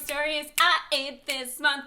serious, I ate this month.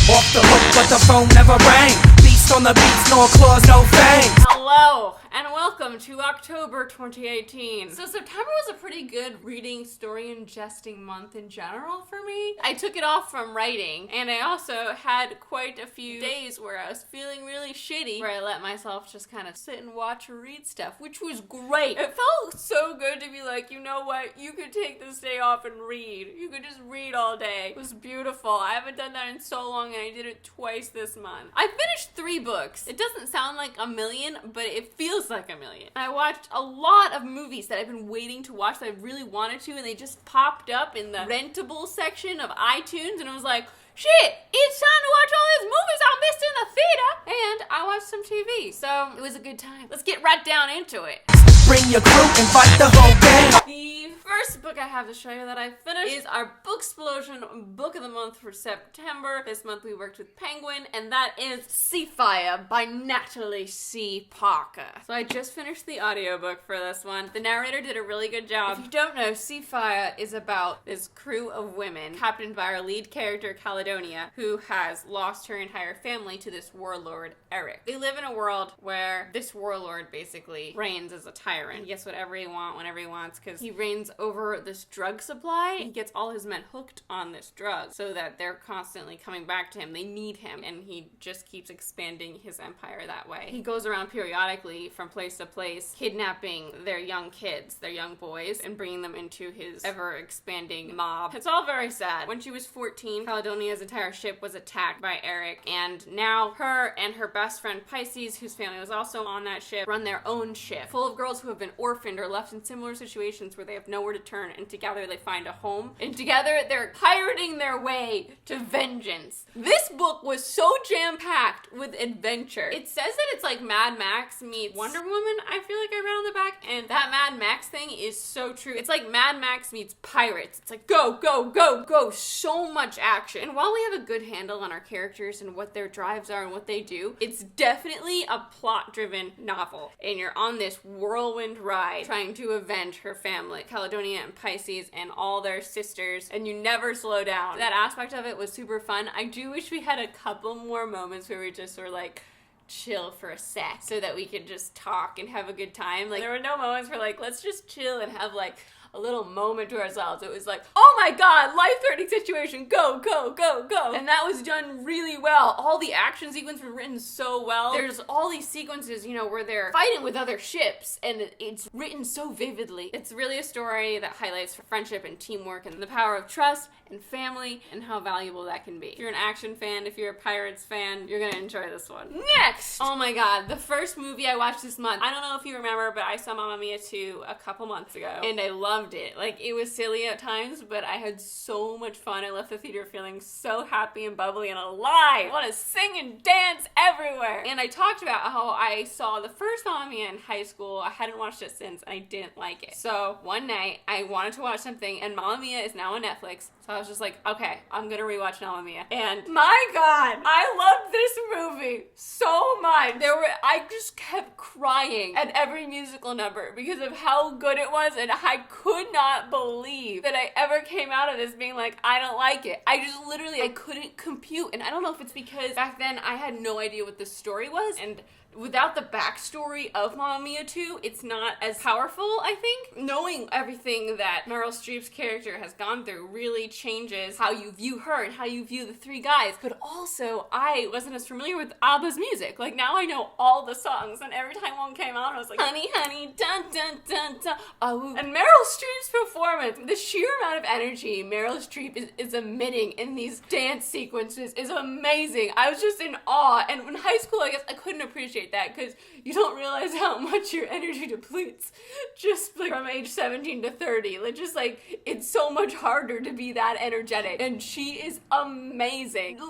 Off the hook, but the phone never rang. Beast on the beats, no claws, no fangs. Hello, and welcome to October 2018. So September was a pretty good reading, story, ingesting month in general for me. I took it off from writing, and I also had quite a few days where I was feeling really shitty, where I let myself just kind of sit and watch or read stuff, which was great. It felt so good to be like, you know what, you could take this day off and read. You could just read all day. It was beautiful. I haven't done that in so long, and I did it twice this month. I finished 3 books. It doesn't sound like a million, but it feels like a million. I watched a lot of movies that I've been waiting to watch that I really wanted to, and they just popped up in the rentable section of iTunes, and I was like, shit, it's time to watch all these movies I missed in the theater! And I watched some TV, so it was a good time. Let's get right down into it. Bring your crew and fight the whole gang. The first book I have to show you that I finished is our BOOKSPLOSION Book of the Month for September. This month we worked with Penguin, and that is SEAFIRE by Natalie C. Parker. So I just finished the audiobook for this one. The narrator did a really good job. If you don't know, SEAFIRE is about this crew of women, captained by our lead character, Caledonia, who has lost her entire family to this warlord, Eric. They live in a world where this warlord basically reigns as a tyrant. He gets whatever he wants whenever he wants because he reigns over this drug supply. He gets all his men hooked on this drug so that they're constantly coming back to him. They need him, and he just keeps expanding his empire that way. He goes around periodically from place to place, kidnapping their young kids, their young boys, and bringing them into his ever-expanding mob. It's all very sad. When she was 14, Caledonia's entire ship was attacked by Eric, and now her and her best friend Pisces, whose family was also on that ship, run their own ship, full of girls who have been orphaned or left in similar situations where they have nowhere to turn, and together they find a home, and together they're pirating their way to vengeance. This book was so jam-packed with adventure. It says that it's like Mad Max meets Wonder Woman, I feel like I read on the back, and that Mad Max thing is so true. It's like Mad Max meets pirates. It's like go, go, go, go, so much action. And while we have a good handle on our characters and what their drives are and what they do, it's definitely a plot-driven novel, and you're on this whirlwind ride trying to avenge her family, Caledonia and Pisces and all their sisters, and you never slow down. That aspect of it was super fun. I do wish we had a couple more moments where we just were like, chill for a sec so that we could just talk and have a good time. Like, there were no moments where like, let's just chill and have like a little moment to ourselves. It was like, oh my god, life-threatening situation, go, go, go, go. And that was done really well. All the action sequences were written so well. There's all these sequences, you know, where they're fighting with other ships, and it's written so vividly. It's really a story that highlights friendship and teamwork and the power of trust and family and how valuable that can be. If you're an action fan, if you're a Pirates fan, you're gonna enjoy this one. Next! Oh my god, the first movie I watched this month. I don't know if you remember, but I saw Mamma Mia 2 a couple months ago, and I loved it. Like, it was silly at times, but I had so much fun. I left the theater feeling so happy and bubbly and alive. I want to sing and dance everywhere. And I talked about how I saw the first Mamma Mia in high school. I hadn't watched it since, and I didn't like it. So one night, I wanted to watch something, and Mamma Mia is now on Netflix. So I was just like, okay, I'm gonna rewatch Mamma Mia. And my god, I loved this movie so much. I just kept crying at every musical number because of how good it was, and I could not believe that I ever came out of this being like, I don't like it. I just literally, I couldn't compute. And I don't know if it's because back then I had no idea what the story was, and without the backstory of Mamma Mia 2, it's not as powerful, I think. Knowing everything that Meryl Streep's character has gone through really changes how you view her and how you view the 3 guys. But also, I wasn't as familiar with ABBA's music. Like, now I know all the songs, and every time one came out, I was like, honey, honey, dun, dun, dun, dun, oh. And Meryl Streep's performance, the sheer amount of energy Meryl Streep is emitting in these dance sequences is amazing. I was just in awe. And in high school, I guess I couldn't appreciate that because you don't realize how much your energy depletes just like from age 17 to 30. Like, just like, it's so much harder to be that energetic, and she is amazing.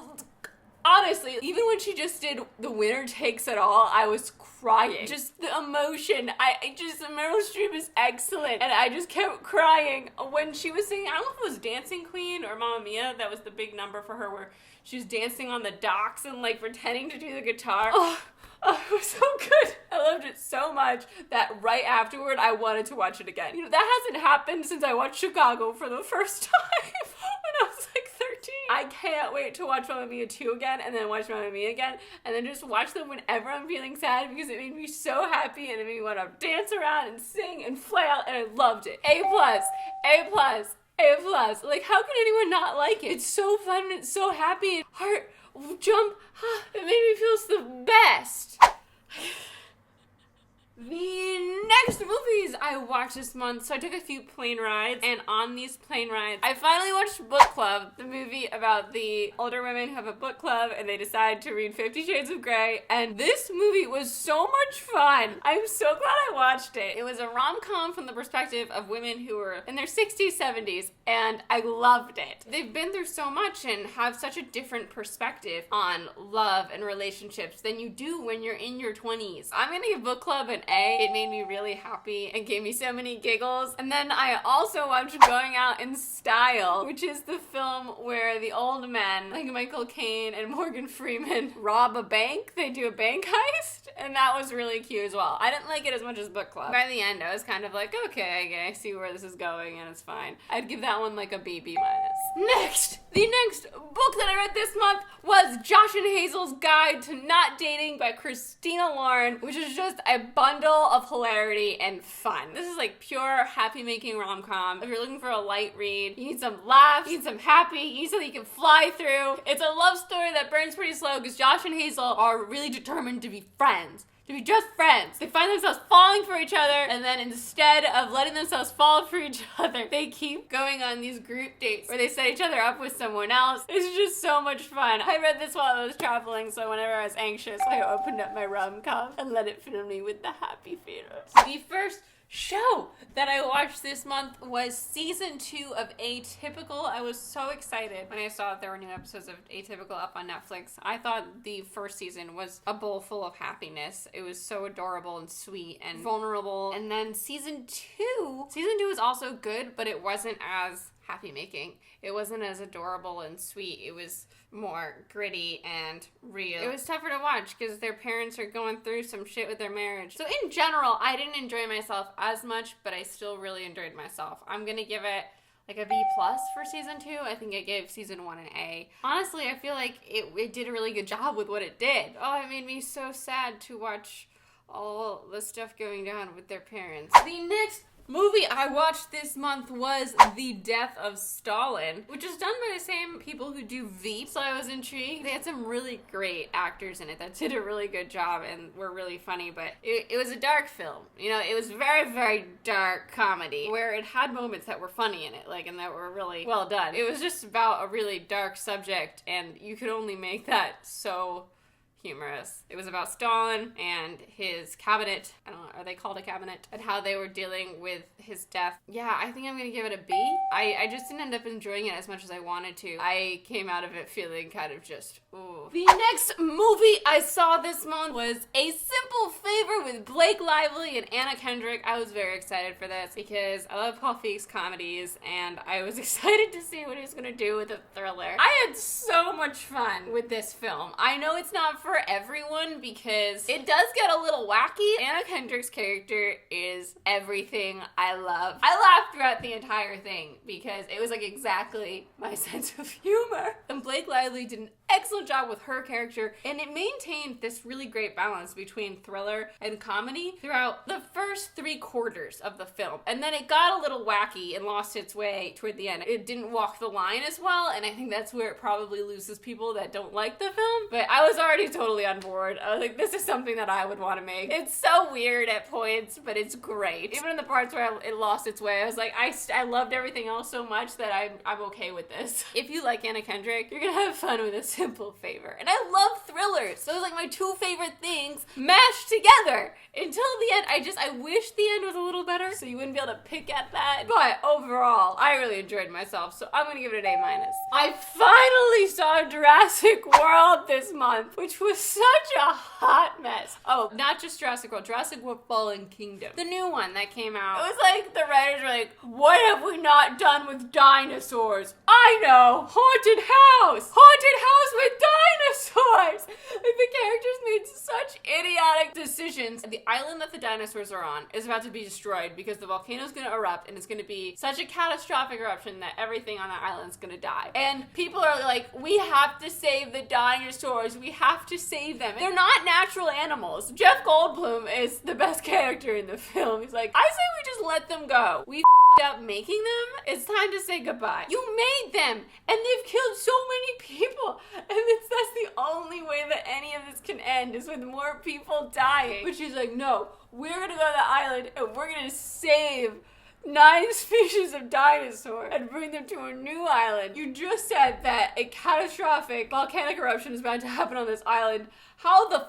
Honestly, even when she just did The Winner Takes It All, I was crying. Just the emotion. Meryl Streep is excellent. And I just kept crying when she was singing, I don't know if it was Dancing Queen or Mamma Mia, that was the big number for her where she was dancing on the docks and like pretending to do the guitar. Oh, Oh, it was so good. I loved it so much that right afterward, I wanted to watch it again. You know, that hasn't happened since I watched Chicago for the first time when I was like 13. I can't wait to watch Mamma Mia 2 again and then watch Mamma Mia again and then just watch them whenever I'm feeling sad because it made me so happy and it made me want to dance around and sing and flail and I loved it. A+, A+, A+. Like, how can anyone not like it? It's so fun and it's so happy and heart jump. It made me feel the best. The next movies I watched this month, so I took a few plane rides, and on these plane rides, I finally watched Book Club, the movie about the older women who have a book club, and they decide to read 50 Shades of Grey, and this movie was so much fun. I'm so glad I watched it. It was a rom-com from the perspective of women who were in their 60s, 70s, and I loved it. They've been through so much and have such a different perspective on love and relationships than you do when you're in your 20s. I'm gonna give Book Club an A. It made me really happy and gave me so many giggles. And then I also watched Going Out in Style, which is the film where the old men, like Michael Caine and Morgan Freeman, rob a bank. They do a bank heist, and that was really cute as well. I didn't like it as much as Book Club. By the end, I was kind of like, okay, I see where this is going, and it's fine. I'd give that one like a B, B-. Next! The next book that I read this month was Josh and Hazel's Guide to Not Dating by Christina Lauren, which is just a bundle of hilarity and fun. This is like pure happy-making rom-com. If you're looking for a light read, you need some laughs, you need some happy, you need something you can fly through. It's a love story that burns pretty slow because Josh and Hazel are really determined to be friends. To be just friends. They find themselves falling for each other, and then instead of letting themselves fall for each other, they keep going on these group dates where they set each other up with someone else. It's just so much fun. I read this while I was traveling, so whenever I was anxious, I opened up my rom-com and let it fill me with the happy feelings. The first show that I watched this month was season 2 of Atypical. I was so excited when I saw that there were new episodes of Atypical up on Netflix. I thought the first season was a bowl full of happiness. It was so adorable and sweet and vulnerable. And then season 2 was also good, but it wasn't as happy making. It wasn't as adorable and sweet. It was more gritty and real. It was tougher to watch because their parents are going through some shit with their marriage. So in general, I didn't enjoy myself as much, but I still really enjoyed myself. I'm gonna give it like a B+ for season 2. I think I gave season 1 an A. Honestly, I feel like it did a really good job with what it did. Oh, it made me so sad to watch all the stuff going down with their parents. The next movie I watched this month was The Death of Stalin, which is done by the same people who do Veep, so I was intrigued. They had some really great actors in it that did a really good job and were really funny, but it was a dark film. You know, it was very, very dark comedy, where it had moments that were funny in it, like, and that were really well done. It was just about a really dark subject, and you could only make that so humorous. It was about Stalin and his cabinet. I don't know, are they called a cabinet? And how they were dealing with his death. Yeah, I think I'm gonna give it a B. I just didn't end up enjoying it as much as I wanted to. I came out of it feeling kind of just, ooh. The next movie I saw this month was A Simple Favor with Blake Lively and Anna Kendrick. I was very excited for this because I love Paul Feig's comedies and I was excited to see what he was gonna do with a thriller. I had so much fun with this film. I know it's not for everyone because it does get a little wacky. Anna Kendrick's character is everything I love. I laughed throughout the entire thing because it was like exactly my sense of humor. And Blake Lively did an excellent job with her character, and it maintained this really great balance between thriller and comedy throughout the first 3/4 of the film. And then it got a little wacky and lost its way toward the end. It didn't walk the line as well, and I think that's where it probably loses people that don't like the film. But I was already totally on board. I was like, this is something that I would want to make. It's so weird at points, but it's great. Even in the parts where it lost its way, I was like, I loved everything else so much that I'm okay with this. If you like Anna Kendrick, you're gonna have fun with this Simple Favor. And I love thrillers. So it was like my 2 favorite things mashed together until the end. I wish the end was a little better so you wouldn't be able to pick at that. But overall, I really enjoyed myself, so I'm gonna give it an A-. I finally saw Jurassic World this month, which was such a hot mess. Oh, not just Jurassic World, Jurassic World Fallen Kingdom. The new one that came out. It was like, the writers were like, what have we not done with dinosaurs? I know! Haunted house! Haunted house with dinosaurs! Like, the characters made such idiotic decisions. The island that the dinosaurs are on is about to be destroyed because the volcano's gonna erupt, and it's gonna be such a catastrophic eruption that everything on that island's gonna die. And people are like, we have to save the dinosaurs. We have to save them. They're not natural animals. Jeff Goldblum is the best character in the film. He's like, I say we just let them go. We up making them. It's time to say goodbye. You made them, and they've killed so many people, and that's the only way that any of this can end, is with more people dying. But she's like, no, we're gonna go to the island, and we're gonna save 9 species of dinosaur and bring them to a new island. You just said that a catastrophic volcanic eruption is about to happen on this island. How the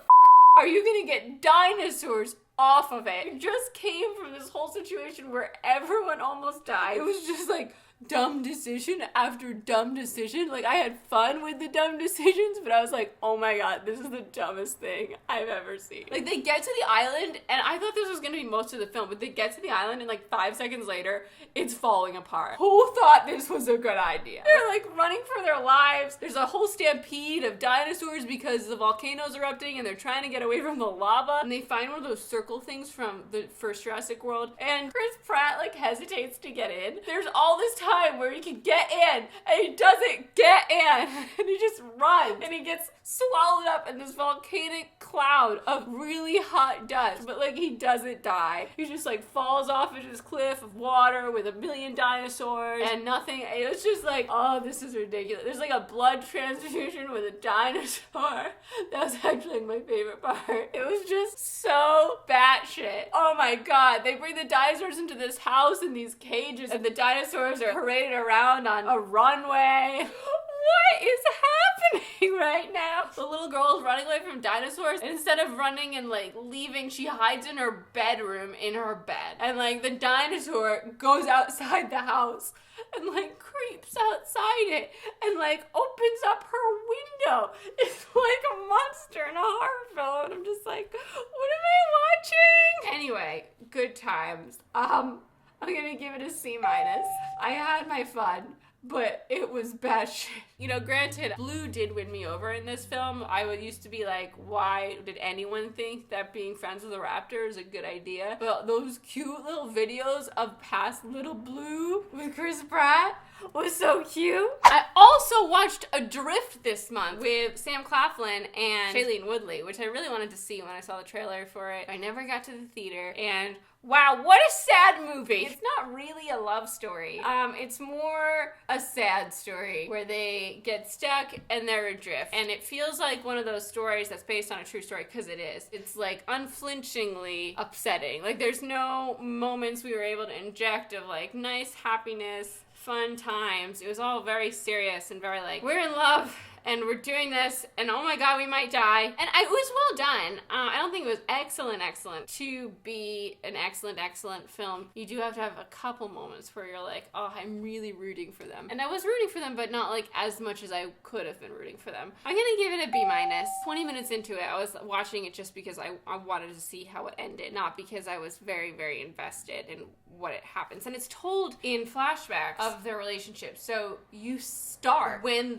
are you gonna get dinosaurs off of it? You just came from this whole situation where everyone almost died. It was just like dumb decision after dumb decision. Like, I had fun with the dumb decisions, but I was like, oh my god, this is the dumbest thing I've ever seen. Like, they get to the island, and I thought this was gonna be most of the film, but they get to the island, and like 5 seconds later, it's falling apart. Who thought this was a good idea? They're like running for their lives. There's a whole stampede of dinosaurs because the volcano's erupting, and they're trying to get away from the lava, and they find one of those circle things from the first Jurassic World, and Chris Pratt like hesitates to get in. There's all this time where he can get in, and he doesn't get in, and he just runs, and he gets swallowed up in this volcanic cloud of really hot dust, but like, he doesn't die. He just like falls off into this cliff of water with a million dinosaurs and nothing. It was just like, oh, this is ridiculous. There's like a blood transfusion with a dinosaur. That was actually my favorite part. It was just so batshit. Oh my god, they bring the dinosaurs into this house in these cages, and the dinosaurs are paraded around on a runway. What is happening right now? The little girl is running away from dinosaurs, and instead of running and like leaving, she hides in her bedroom in her bed. And like, the dinosaur goes outside the house and like creeps outside it and like opens up her window. It's like a monster in a horror film, and I'm just like, what am I watching? Anyway, good times. I'm gonna give it a C-. I had my fun, but it was bad shit. You know, granted, blue did win me over in this film. I used to be like, why did anyone think that being friends with a raptor is a good idea? But those cute little videos of past little blue with Chris Pratt was so cute. I also watched Adrift this month with Sam Claflin and Shailene Woodley, which I really wanted to see when I saw the trailer for it. I never got to the theater, and wow, what a sad movie. It's not really a love story. It's more a sad story where they get stuck and they're adrift. And it feels like one of those stories that's based on a true story, because it is. It's like unflinchingly upsetting. Like, there's no moments we were able to inject of like nice happiness, fun times. It was all very serious and very like, we're in love and we're doing this, and oh my god, we might die. And it was well done. I don't think it was excellent. To be an excellent film, you do have to have a couple moments where you're like, oh, I'm really rooting for them. And I was rooting for them, but not like as much as I could have been rooting for them. I'm gonna give it a B-. 20 minutes into it, I was watching it just because I wanted to see how it ended, not because I was very, very invested in what it happens. And it's told in flashbacks of their relationship. So you start when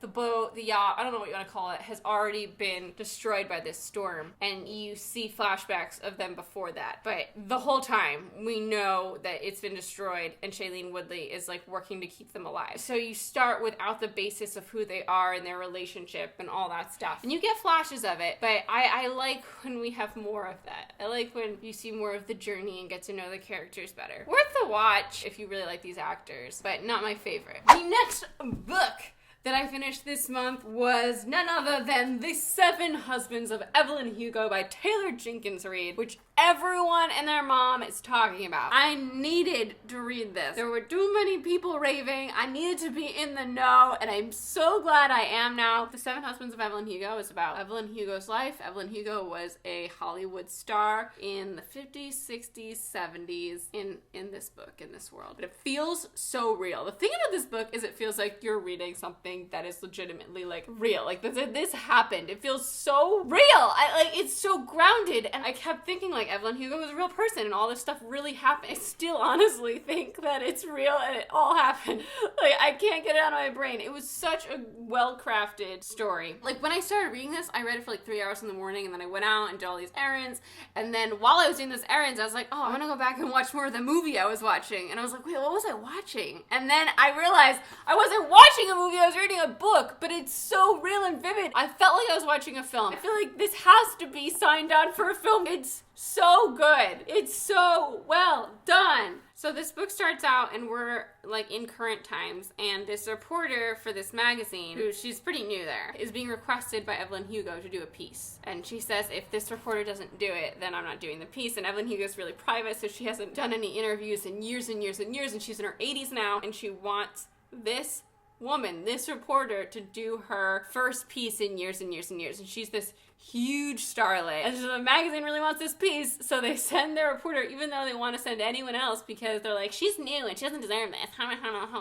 the boat, the yacht, I don't know what you want to call it, has already been destroyed by this storm, and you see flashbacks of them before that. But the whole time, we know that it's been destroyed, and Shailene Woodley is like working to keep them alive. So you start without the basis of who they are and their relationship and all that stuff. And you get flashes of it, but I like when we have more of that. I like when you see more of the journey and get to know the characters better. Worth the watch if you really like these actors, but not my favorite. The next book that I finished this month was none other than The 7 Husbands of Evelyn Hugo by Taylor Jenkins Reid, which everyone and their mom is talking about. I needed to read this. There were too many people raving. I needed to be in the know, and I'm so glad I am now. The 7 Husbands of Evelyn Hugo is about Evelyn Hugo's life. Evelyn Hugo was a Hollywood star in the 50s, 60s, 70s in this book, in this world. But it feels so real. The thing about this book is it feels like you're reading something that is legitimately like real. Like this happened. It feels so real. It's so grounded, and I kept thinking like, like Evelyn Hugo was a real person and all this stuff really happened. I still honestly think that it's real and it all happened. Like, I can't get it out of my brain. It was such a well-crafted story. Like, when I started reading this, I read it for like 3 hours in the morning, and then I went out and did all these errands, and then while I was doing those errands, I was like, oh, I'm gonna go back and watch more of the movie I was watching. And I was like, wait, what was I watching? And then I realized I wasn't watching a movie, I was reading a book, but it's so real and vivid. I felt like I was watching a film. I feel like this has to be signed on for a film. It's so good. It's so well done. So this book starts out, and we're like in current times, and this reporter for this magazine, who she's pretty new there, is being requested by Evelyn Hugo to do a piece. And she says, if this reporter doesn't do it, then I'm not doing the piece. And Evelyn Hugo's really private, so she hasn't done any interviews in years and years and years, and she's in her 80s now, and she wants this woman, this reporter, to do her first piece in years and years and years. And she's this huge starlet. And so the magazine really wants this piece, so they send their reporter, even though they want to send anyone else, because they're like, she's new and she doesn't deserve this.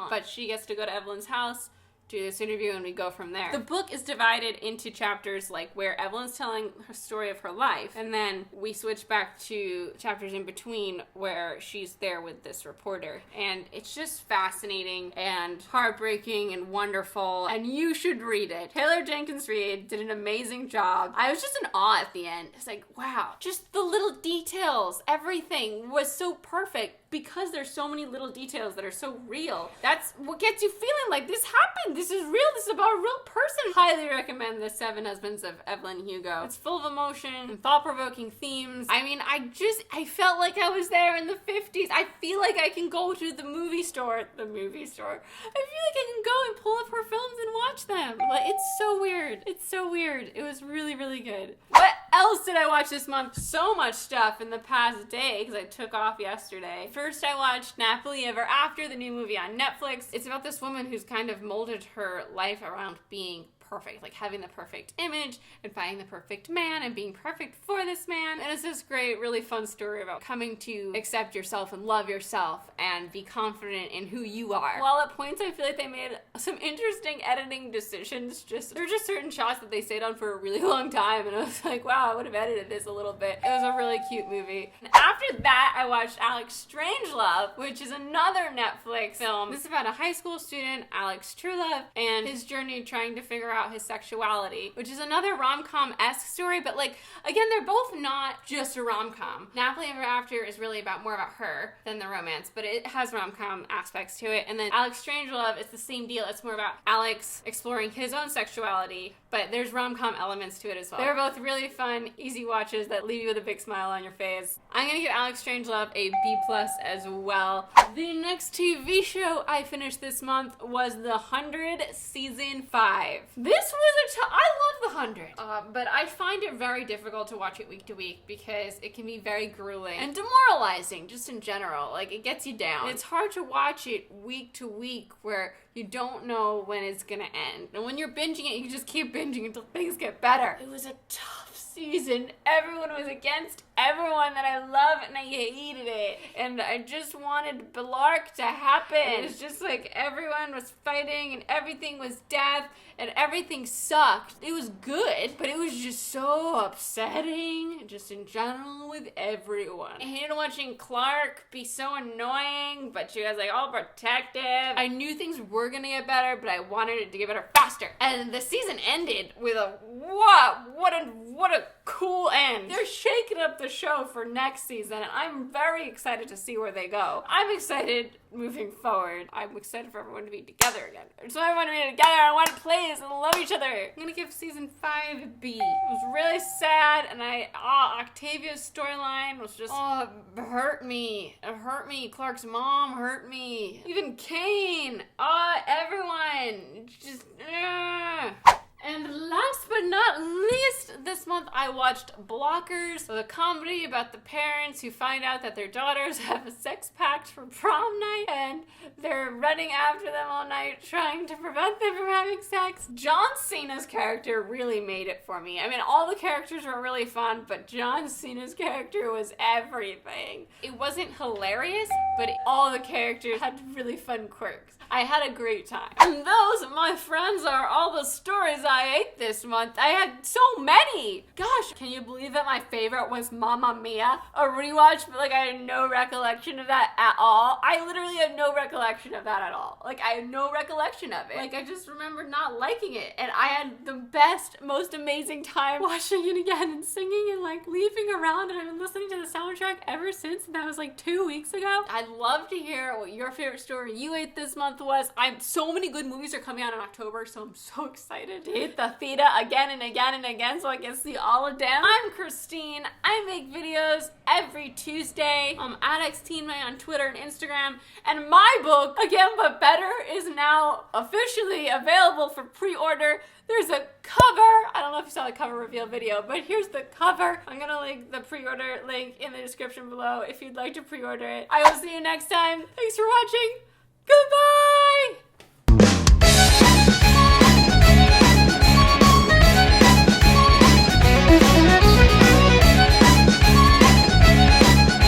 But she gets to go to Evelyn's house, do this interview, and we go from there. The book is divided into chapters like where Evelyn's telling her story of her life, and then we switch back to chapters in between where she's there with this reporter. And it's just fascinating and heartbreaking and wonderful, and you should read it. Taylor Jenkins Reid did an amazing job. I was just in awe at the end. It's like, wow, just the little details, everything was so perfect because there's so many little details that are so real. That's what gets you feeling like this happened. This is real. This is about a real person. Highly recommend The Seven Husbands of Evelyn Hugo. It's full of emotion and thought-provoking themes. I mean, I felt like I was there in the 50s. I feel like I can go to the movie store. I feel like I can go and pull up her films and watch them. Like, it's so weird. It's so weird. It was really, really good. What else did I watch this month? So much stuff in the past day, because I took off yesterday. First, I watched Nappily Ever After, the new movie on Netflix. It's about this woman who's kind of molded her life around being perfect, like having the perfect image and finding the perfect man and being perfect for this man. And it's this great, really fun story about coming to accept yourself and love yourself and be confident in who you are. While at points I feel like they made some interesting editing decisions. There are just certain shots that they stayed on for a really long time, and I was like, wow, I would have edited this a little bit. It was a really cute movie. And after that, I watched Alec Strangelove, which is another Netflix film. This is about a high school student, Alec Strangelove, and his journey trying to figure out his sexuality, which is another rom-com-esque story, but like, again, they're both not just a rom-com. Nappily Ever After is really more about her than the romance, but it has rom-com aspects to it. And then Alec Strangelove is the same deal. It's more about Alex exploring his own sexuality, but there's rom-com elements to it as well. They're both really fun, easy watches that leave you with a big smile on your face. I'm gonna give Alec Strangelove a B+ as well. The next TV show I finished this month was The 100 Season 5. This was I love The 100, but I find it very difficult to watch it week to week because it can be very grueling and demoralizing just in general. Like, it gets you down. It's hard to watch it week to week where you don't know when it's gonna end. And when you're binging it, you can just keep binging until things get better. It was a tough season. Everyone was against everyone that I love, and I hated it. And I just wanted Belark to happen. It was just like everyone was fighting, and everything was death, and everything sucked. It was good, but it was just so upsetting, just in general with everyone. I hated watching Clark be so annoying, but she was like all protective. I knew things were gonna get better, but I wanted it to get better faster. And the season ended with a what a cool end. They're shaking up the show for next season, and I'm very excited to see where they go. I'm excited moving forward. I'm excited for everyone to be together again. I just want everyone to be together. I want to play this and love each other. I'm gonna give season 5 a B. It was really sad, and Octavia's storyline was just, it hurt me. It hurt me. Clark's mom hurt me. Even Kane. Everyone. Just, And last but not least, this month I watched Blockers, the comedy about the parents who find out that their daughters have a sex pact for prom night, and they're running after them all night trying to prevent them from having sex. John Cena's character really made it for me. I mean, all the characters were really fun, but John Cena's character was everything. It wasn't hilarious, but all the characters had really fun quirks. I had a great time. And those, my friends, are all the stories I ate this month. I had so many. funny. Gosh, can you believe that my favorite was Mamma Mia? A rewatch, but like I had no recollection of that at all. I literally had no recollection of that at all. Like I had no recollection of it. Like I just remember not liking it. And I had the best, most amazing time watching it again and singing and like leaping around, and I've been listening to the soundtrack ever since, and that was like 2 weeks ago. I'd love to hear what your favorite story you ate this month was. So many good movies are coming out in October, so I'm so excited to hit the theater again and again and again so I can see all of them. I'm Christine. I make videos every Tuesday. I'm @XTeenMay on Twitter and Instagram, and my book, Again But Better, is now officially available for pre-order. There's a cover. I don't know if you saw the cover reveal video, but here's the cover. I'm gonna link the pre-order link in the description below if you'd like to pre-order it. I will see you next time. Thanks for watching. Goodbye!